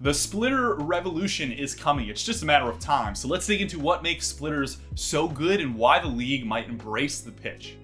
The splitter revolution is coming. It's just a matter of time. So let's dig into what makes splitters so good and why the league might embrace the pitch.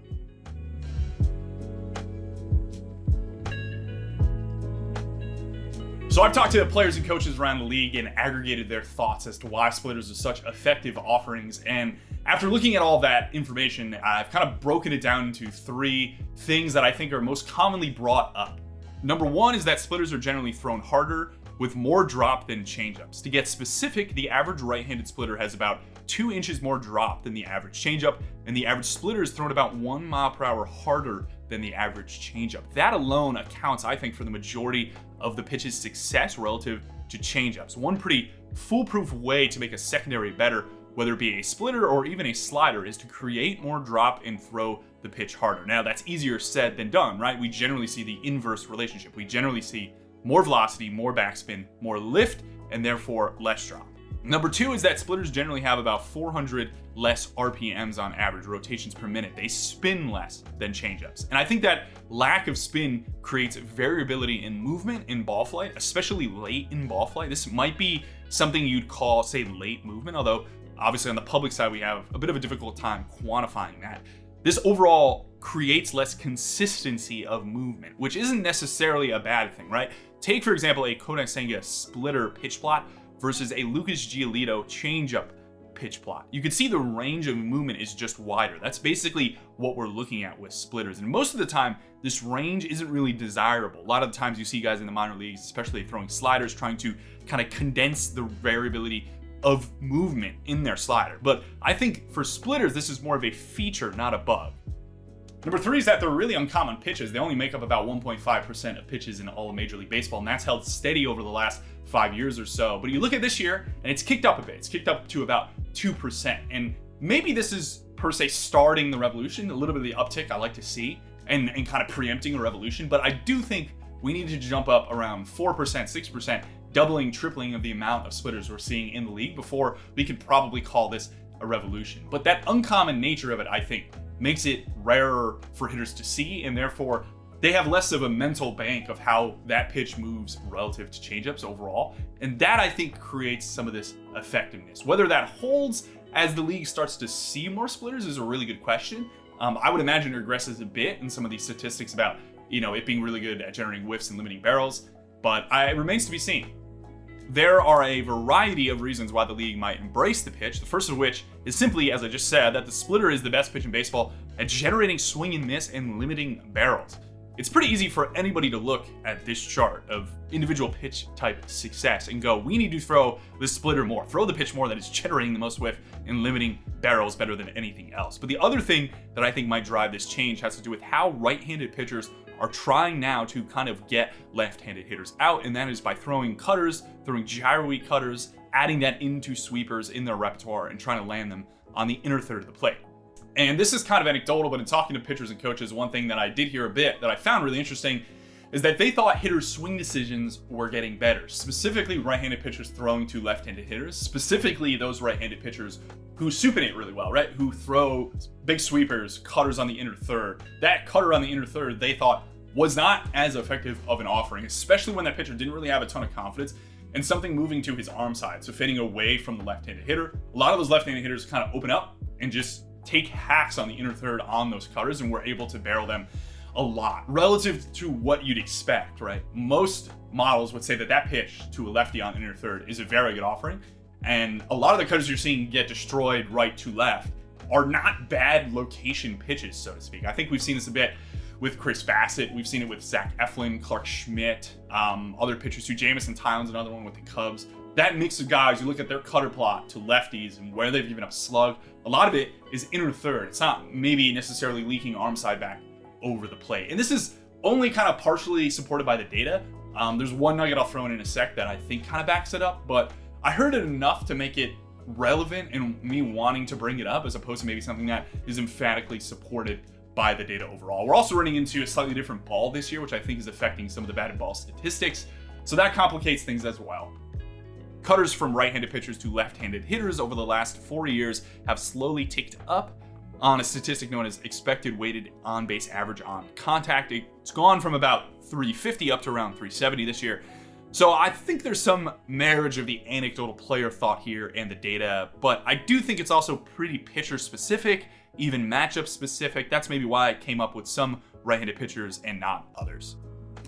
So I've talked to players and coaches around the league and aggregated their thoughts as to why splitters are such effective offerings. And after looking at all that information, I've kind of broken it down into 3 things that I think are most commonly brought up. Number 1 is that splitters are generally thrown harder with more drop than changeups. To get specific, the average right-handed splitter has about 2 inches more drop than the average changeup, and the average splitter is thrown about 1 mile per hour harder than the average changeup. That alone accounts, I think, for the majority of the pitch's success relative to changeups. One pretty foolproof way to make a secondary better, whether it be a splitter or even a slider, is to create more drop and throw the pitch harder. Now, that's easier said than done, right? We generally see the inverse relationship. We generally see more velocity, more backspin, more lift, and therefore less drop. Number 2 is that splitters generally have about 400 less RPMs on average, rotations per minute. They spin less than changeups. And I think that lack of spin creates variability in movement in ball flight, especially late in ball flight. This might be something you'd call, say, late movement, although obviously on the public side, we have a bit of a difficult time quantifying that. This overall creates less consistency of movement, which isn't necessarily a bad thing, right? Take, for example, a Kodai Senga splitter pitch plot versus a Lucas Giolito changeup pitch plot. You can see the range of movement is just wider. That's basically what we're looking at with splitters. And most of the time, this range isn't really desirable. A lot of the times you see guys in the minor leagues, especially throwing sliders, trying to kind of condense the variability of movement in their slider. But I think for splitters, this is more of a feature, not a bug. Number 3 is that they're really uncommon pitches. They only make up about 1.5% of pitches in all of Major League Baseball, and that's held steady over the last 5 years or so. But you look at this year, and it's kicked up a bit. It's kicked up to about 2%. And maybe this is, per se, starting the revolution, a little bit of the uptick I like to see, and kind of preempting a revolution. But I do think we need to jump up around 4%, 6%, doubling, tripling of the amount of splitters we're seeing in the league before we could probably call this a revolution. But that uncommon nature of it, I think, makes it rarer for hitters to see, and therefore they have less of a mental bank of how that pitch moves relative to changeups overall. And that, I think, creates some of this effectiveness. Whether that holds as the league starts to see more splitters is a really good question. I would imagine it regresses a bit in some of these statistics about, it being really good at generating whiffs and limiting barrels, but it remains to be seen. There are a variety of reasons why the league might embrace the pitch, the first of which is simply, as I just said, that the splitter is the best pitch in baseball at generating swing and miss and limiting barrels. It's pretty easy for anybody to look at this chart of individual pitch type success and go, we need to throw the splitter more, throw the pitch more that is generating the most whiff and limiting barrels better than anything else. But the other thing that I think might drive this change has to do with how right-handed pitchers are trying now to kind of get left-handed hitters out, and that is by throwing cutters, throwing gyro-y cutters, adding that into sweepers in their repertoire and trying to land them on the inner third of the plate. And this is kind of anecdotal, but in talking to pitchers and coaches, one thing that I did hear a bit that I found really interesting is that they thought hitters' swing decisions were getting better, specifically right-handed pitchers throwing to left-handed hitters, specifically those right-handed pitchers who supinate really well, right? Who throw big sweepers, cutters on the inner third. That cutter on the inner third, they thought, was not as effective of an offering, especially when that pitcher didn't really have a ton of confidence and something moving to his arm side, so fading away from the left-handed hitter. A lot of those left-handed hitters kind of open up and just take hacks on the inner third on those cutters, and we're able to barrel them a lot relative to what you'd expect, right? Most models would say that that pitch to a lefty on the inner third is a very good offering, and a lot of the cutters you're seeing get destroyed right to left are not bad location pitches, so to speak. I think we've seen this a bit with Chris Bassett. We've seen it with Zach Eflin, Clark Schmidt, other pitchers too. Jamison Tylen's another one with the Cubs. That mix of guys, you look at their cutter plot to lefties and where they've given up slug, a lot of it is inner third. It's not maybe necessarily leaking arm side back over the plate. And this is only kind of partially supported by the data. There's one nugget I'll throw in a sec that I think kind of backs it up, but I heard it enough to make it relevant and me wanting to bring it up as opposed to maybe something that is emphatically supported by the data overall. We're also running into a slightly different ball this year, which I think is affecting some of the batted ball statistics. So that complicates things as well. Cutters from right-handed pitchers to left-handed hitters over the last 4 years have slowly ticked up on a statistic known as expected weighted on-base average on contact. It's gone from about 350 up to around 370 this year. So I think there's some marriage of the anecdotal player thought here and the data, but I do think it's also pretty pitcher specific, even matchup specific. That's maybe why I came up with some right-handed pitchers and not others.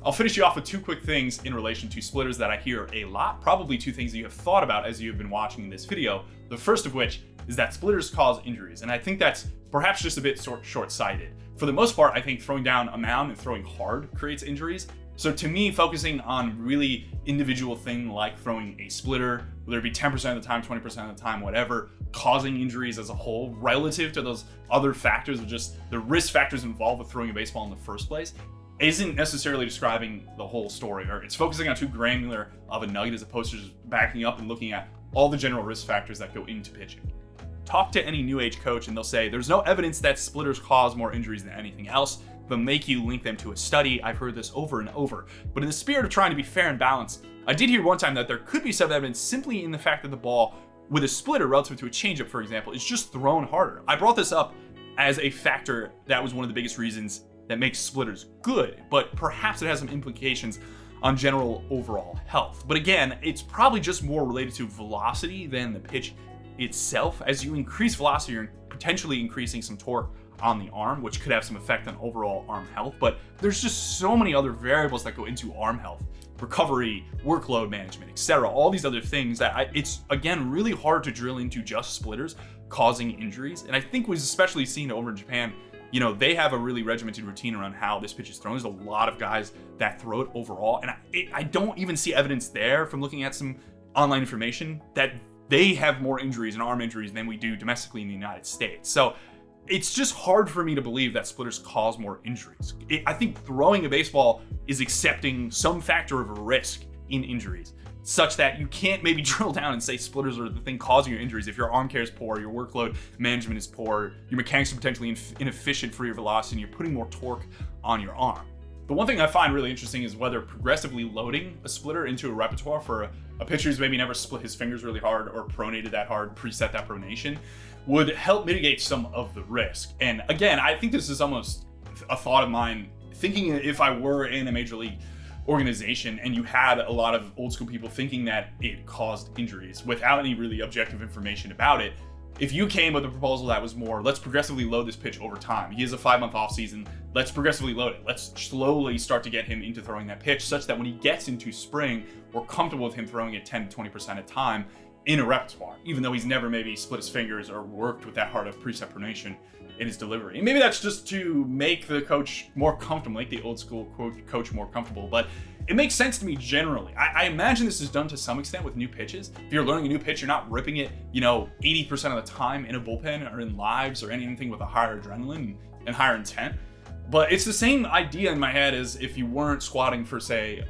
I'll finish you off with two quick things in relation to splitters that I hear a lot, probably two things that you have thought about as you've been watching this video. The first of which is that splitters cause injuries, and I think that's perhaps just a bit short-sighted. For the most part, I think throwing down a mound and throwing hard creates injuries. So to me, focusing on really individual thing like throwing a splitter, whether it be 10% of the time, 20% of the time, whatever, causing injuries as a whole relative to those other factors of just the risk factors involved with throwing a baseball in the first place, isn't necessarily describing the whole story, or it's focusing on too granular of a nugget as opposed to just backing up and looking at all the general risk factors that go into pitching. Talk to any new age coach and they'll say there's no evidence that splitters cause more injuries than anything else. They'll make you link them to a study. I've heard this over and over. But in the spirit of trying to be fair and balanced, I did hear one time that there could be some evidence simply in the fact that the ball with a splitter relative to a changeup, for example, is just thrown harder. I brought this up as a factor that was one of the biggest reasons that makes splitters good, but perhaps it has some implications on general overall health. But again, it's probably just more related to velocity than the pitch itself. As you increase velocity, you're potentially increasing some torque on the arm, which could have some effect on overall arm health. But there's just so many other variables that go into arm health, recovery, workload management, etc. All these other things that it's again really hard to drill into just splitters causing injuries. And I think was especially seen over in Japan. You know, they have a really regimented routine around how this pitch is thrown. There's a lot of guys that throw it overall, and I don't even see evidence there from looking at some online information that they have more injuries and arm injuries than we do domestically in the United States. So it's just hard for me to believe that splitters cause more injuries. I think throwing a baseball is accepting some factor of risk in injuries, such that you can't maybe drill down and say splitters are the thing causing your injuries. If your arm care is poor, your workload management is poor, your mechanics are potentially inefficient for your velocity, and you're putting more torque on your arm. The one thing I find really interesting is whether progressively loading a splitter into a repertoire for a pitcher who's maybe never split his fingers really hard or pronated that hard, preset that pronation, would help mitigate some of the risk. And again, I think this is almost a thought of mine, thinking if I were in a major league organization and you had a lot of old school people thinking that it caused injuries without any really objective information about it. If you came with a proposal that was more, let's progressively load this pitch over time. He has a 5-month off season. Let's progressively load it. Let's slowly start to get him into throwing that pitch such that when he gets into spring, we're comfortable with him throwing it 10 to 20% of the time in a repertoire, even though he's never maybe split his fingers or worked with that hard of preset pronation in his delivery. And maybe that's just to make the coach more comfortable, make the old school coach more comfortable, but it makes sense to me generally. I imagine this is done to some extent with new pitches. If you're learning a new pitch, you're not ripping it, 80% of the time in a bullpen or in lives or anything with a higher adrenaline and higher intent. But it's the same idea in my head as if you weren't squatting for, say,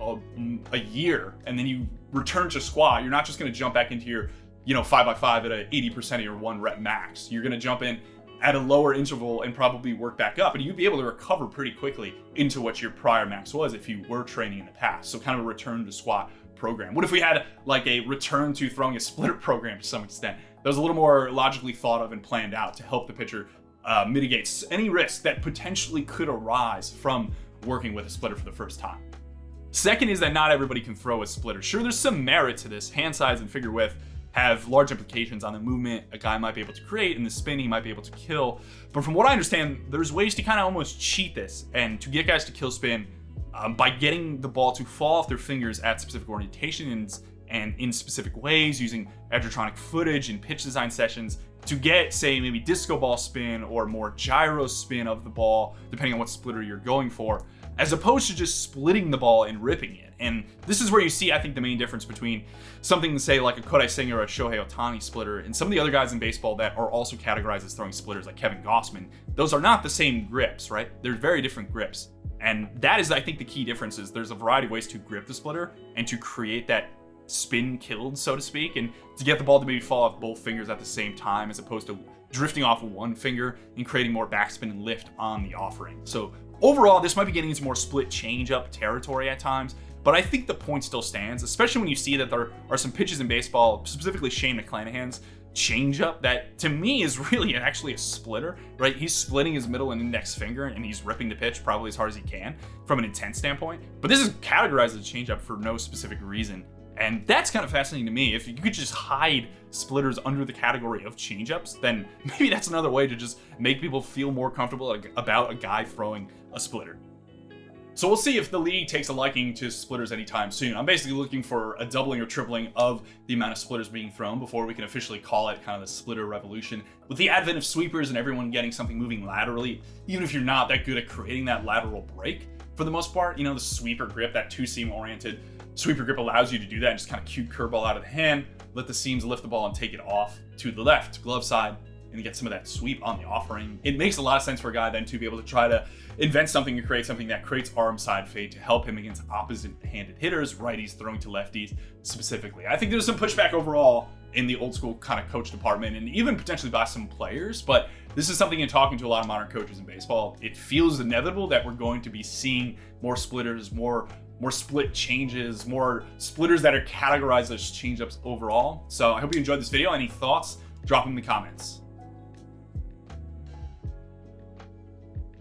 a year and then you return to squat. You're not just going to jump back into your, 5x5 at a 80% of your 1 rep max. You're going to jump in at a lower interval and probably work back up, and you'd be able to recover pretty quickly into what your prior max was if you were training in the past. So kind of a return to squat program. What if we had like a return to throwing a splitter program to some extent that was a little more logically thought of and planned out to help the pitcher mitigate any risk that potentially could arise from working with a splitter for the first time? Second is that not everybody can throw a splitter. Sure, there's some merit to this. Hand size and figure width have large implications on the movement a guy might be able to create and the spin he might be able to kill. But from what I understand, there's ways to kind of almost cheat this and to get guys to kill spin by getting the ball to fall off their fingers at specific orientations and in specific ways, using edgertronic footage and pitch design sessions to get, say, maybe disco ball spin or more gyro spin of the ball, depending on what splitter you're going for, as opposed to just splitting the ball and ripping it. And this is where you see, I think, the main difference between something, say, like a Kodai Senga or a Shohei Ohtani splitter and some of the other guys in baseball that are also categorized as throwing splitters, like Kevin Gossman. Those are not the same grips, right? They're very different grips. And that is, I think, the key difference is there's a variety of ways to grip the splitter and to create that spin killed, so to speak, and to get the ball to maybe fall off both fingers at the same time as opposed to drifting off one finger and creating more backspin and lift on the offering. So overall, this might be getting into more split change-up territory at times, but I think the point still stands, especially when you see that there are some pitches in baseball, specifically Shane McClanahan's, changeup that to me is really actually a splitter, right? He's splitting his middle and index finger and he's ripping the pitch probably as hard as he can from an intent standpoint. But this is categorized as a changeup for no specific reason. And that's kind of fascinating to me. If you could just hide splitters under the category of changeups, then maybe that's another way to just make people feel more comfortable about a guy throwing a splitter. So we'll see if the league takes a liking to splitters anytime soon. I'm basically looking for a doubling or tripling of the amount of splitters being thrown before we can officially call it kind of the splitter revolution. With the advent of sweepers and everyone getting something moving laterally, even if you're not that good at creating that lateral break, for the most part, the sweeper grip, that two-seam oriented sweeper grip allows you to do that and just kind of cute curveball out of the hand, let the seams lift the ball and take it off to the left glove side, and get some of that sweep on the offering. It makes a lot of sense for a guy then to be able to try to invent something and create something that creates arm side fade to help him against opposite-handed hitters, righties throwing to lefties specifically. I think there's some pushback overall in the old school kind of coach department and even potentially by some players, but this is something in talking to a lot of modern coaches in baseball, it feels inevitable that we're going to be seeing more splitters, more split changes, more splitters that are categorized as changeups overall. So I hope you enjoyed this video. Any thoughts? Drop them in the comments.